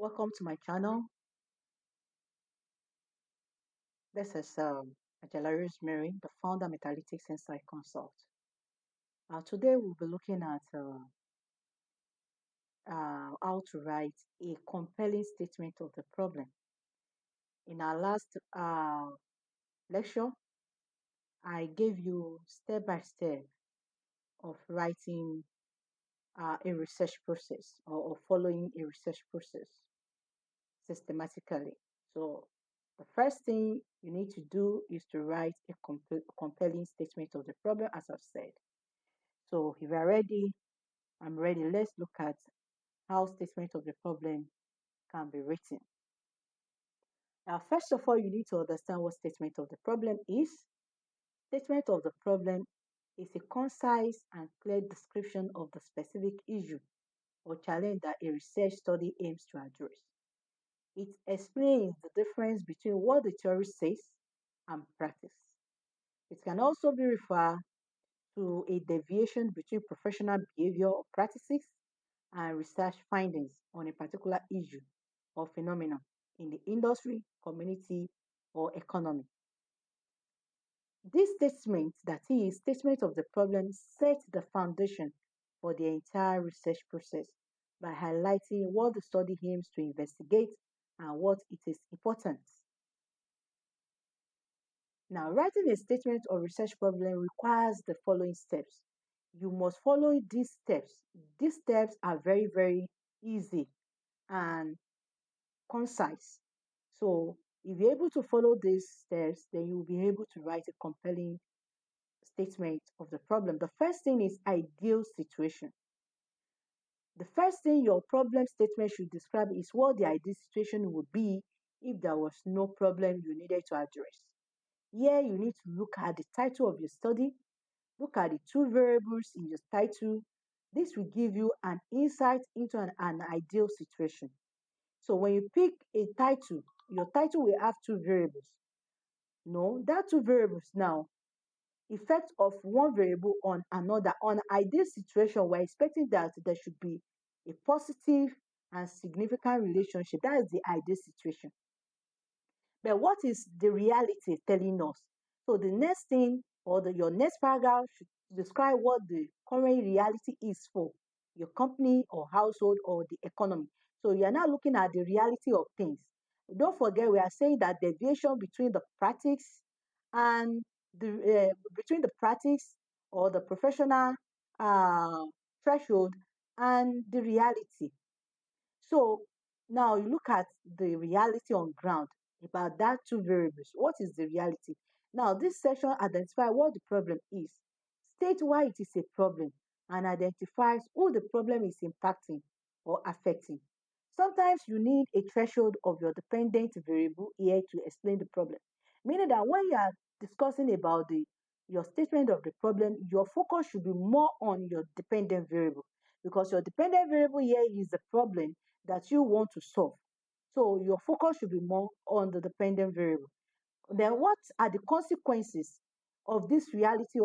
Welcome to my channel. This is Ajala Rosemary, the founder of Metalytics Insight Consult. Today we'll be looking at how to write a compelling statement of the problem. In our last lecture, I gave you step by step of writing a research process or following a research process systematically. So the first thing you need to do is to write a compelling statement of the problem, as I've said. So if you're ready, I'm ready. Let's look at how statement of the problem can be written. Now, first of all, you need to understand what statement of the problem is. Statement of the problem is a concise and clear description of the specific issue or challenge that a research study aims to address. It explains the difference between what the theory says and practice. It can also be referred to a deviation between professional behavior or practices and research findings on a particular issue or phenomenon in the industry, community, or economy. This statement, that is, statement of the problem, sets the foundation for the entire research process by highlighting what the study aims to investigate and what it is important. Now, writing a statement of research problem requires the following steps. You must follow these steps. These steps are very, very easy and concise. So, if you're able to follow these steps, then you'll be able to write a compelling statement of the problem. The first thing is ideal situation. The first thing your problem statement should describe is what the ideal situation would be if there was no problem you needed to address. Here, you need to look at the title of your study, look at the two variables in your title. This will give you an insight into an ideal situation. So when you pick a title, your title will have two variables. No, that two variables now, effect of one variable on another. On ideal situation, we're expecting that there should be a positive and significant relationship. That is the ideal situation. But what is the reality telling us? So the next thing or your next paragraph should describe what the current reality is for your company or household or the economy. So you are now looking at the reality of things. Don't forget, we are saying that deviation between the practice and the between the practice or the professional uh, threshold and the reality. So now you look at the reality on ground about that two variables. What is the reality? Now this section identifies what the problem is, state why it is a problem, and identifies who the problem is impacting or affecting. Sometimes you need a threshold of your dependent variable here to explain the problem. Meaning that when you are discussing about your statement of the problem, your focus should be more on your dependent variable because your dependent variable here is the problem that you want to solve. So your focus should be more on the dependent variable. Then what are the consequences of this reality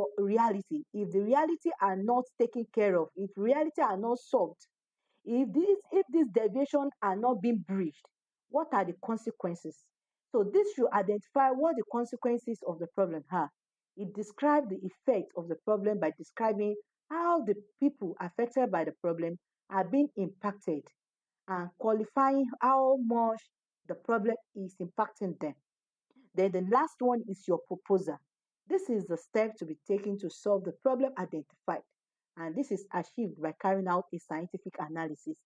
if the reality are not taken care of, if reality are not solved, if these deviations are not being bridged, what are the consequences? So this should identify what the consequences of the problem are. It describes the effect of the problem by describing how the people affected by the problem are being impacted and qualifying how much the problem is impacting them. Then the last one is your proposal. This is the step to be taken to solve the problem identified. And this is achieved by carrying out a scientific analysis.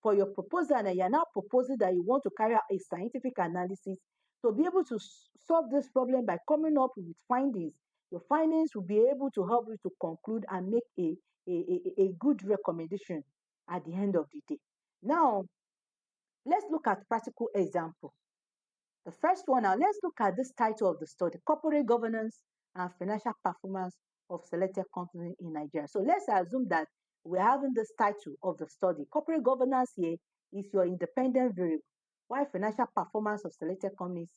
For your proposal, and you are now proposing that you want to carry out a scientific analysis to be able to solve this problem by coming up with findings. Your findings will be able to help you to conclude and make a good recommendation at the end of the day. Now, let's look at practical example. The first one now, let's look at this title of the study, Corporate Governance and Financial Performance of Selected Companies in Nigeria. So let's assume that we're having this title of the study. Corporate governance here is your independent variable, while financial performance of selected companies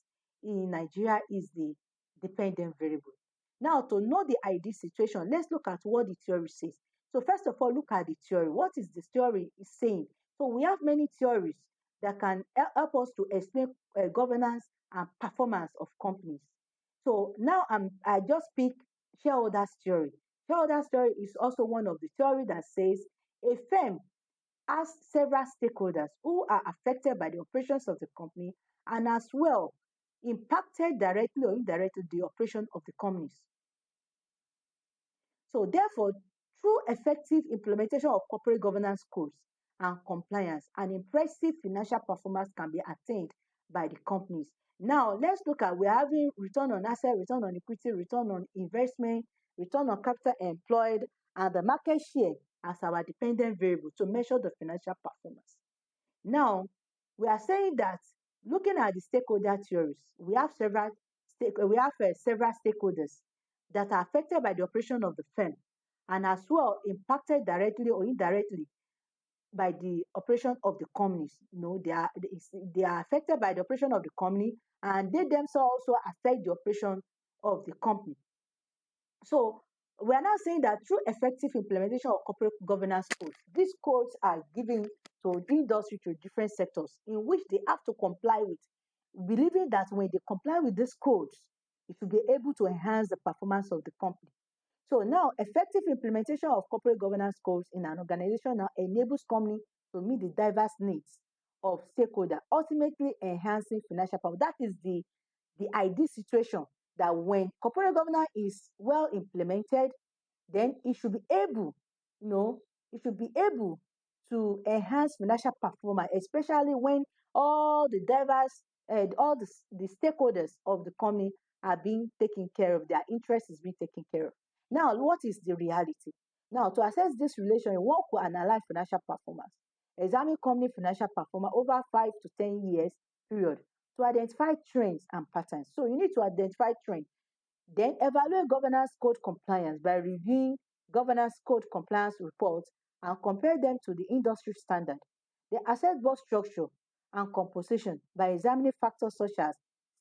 in Nigeria is the dependent variable. Now, to know the ideal situation, let's look at what the theory says. So first of all, look at the theory. What is the theory is saying? So we have many theories that can help us to explain governance and performance of companies. So now I just pick shareholders theory. Shareholders theory is also one of the theory that says a firm has several stakeholders who are affected by the operations of the company and as well impacted directly or indirectly the operation of the companies. So therefore, through effective implementation of corporate governance codes and compliance, an impressive financial performance can be attained by the companies. Now, let's look at we're having return on asset, return on equity, return on investment, return on capital employed, and the market share as our dependent variable to measure the financial performance. Now, we are saying that looking at the stakeholder theories, we have several stakeholders that are affected by the operation of the firm and as well impacted directly or indirectly by the operation of the companies. They are affected by the operation of the company and they themselves also affect the operation of the company. So we are now saying that through effective implementation of corporate governance codes, these codes are given to the industry to different sectors in which they have to comply with, believing that when they comply with these codes, it will be able to enhance the performance of the company. So now, effective implementation of corporate governance codes in an organization now enables company to meet the diverse needs of stakeholders, ultimately enhancing financial power. That is the ideal situation that when corporate governance is well implemented, then it should be able, you know, it should be able to enhance financial performance, especially when all the diverse and all the stakeholders of the company are being taken care of, their interest is being taken care of. Now, what is the reality? Now, to assess this relation, one could analyze financial performance, examine company financial performance over 5 to 10 years period to identify trends and patterns. So you need to identify trends, then evaluate governance code compliance by reviewing governance code compliance reports and compare them to the industry standard. Then assess board structure and composition by examining factors such as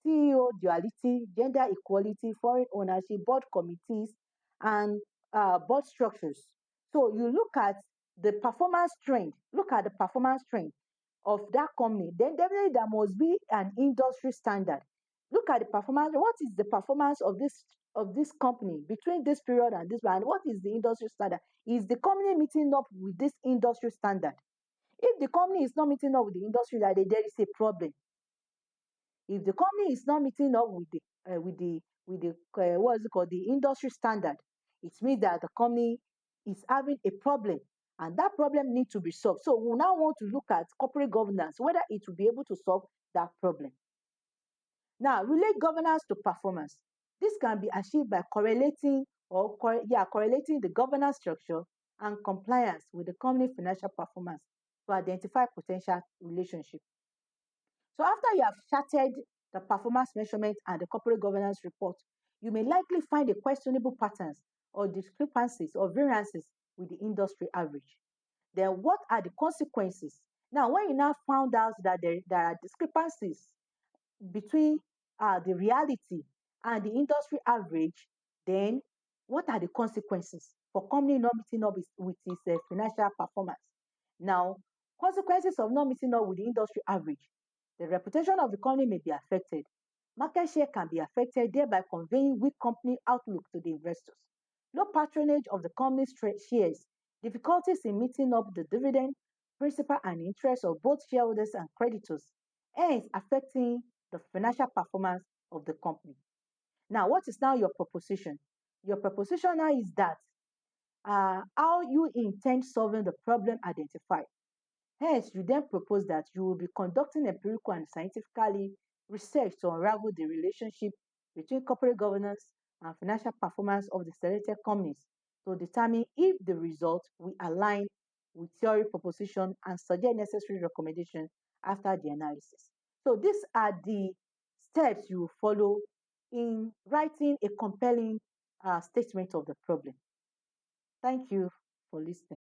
CEO duality, gender equality, foreign ownership, board committees, and board structures. So you look at the performance trend, look at the performance trend of that company. Then definitely there must be an industry standard. Look at the performance. What is the performance of this company between this period and this one? And what is the industry standard? Is the company meeting up with this industry standard? If the company is not meeting up with the industry standard, there is a problem. If the company is not meeting up with the what is it called, the industry standard, it means that the company is having a problem, and that problem needs to be solved. So we now want to look at corporate governance, whether it will be able to solve that problem. Now, relate governance to performance. This can be achieved by correlating the governance structure and compliance with the company financial performance to identify potential relationship. So after you have charted the performance measurement and the corporate governance report, you may likely find a questionable patterns or discrepancies or variances with the industry average. Then what are the consequences? Now, when you now found out that there are discrepancies between the reality and the industry average, then what are the consequences for company not meeting up with its financial performance? Now, consequences of not meeting up with the industry average. The reputation of the company may be affected. Market share can be affected, thereby conveying weak company outlook to the investors. Low patronage of the company's shares, difficulties in meeting up the dividend, principal and interest of both shareholders and creditors, hence affecting the financial performance of the company. Now, what is now your proposition? Your proposition now is that how you intend solving the problem identified. Hence, you then propose that you will be conducting empirical and scientifically research to unravel the relationship between corporate governance and financial performance of the selected companies to determine if the result will align with theory proposition and suggest necessary recommendations after the analysis. So these are the steps you follow in writing a compelling statement of the problem. Thank you for listening.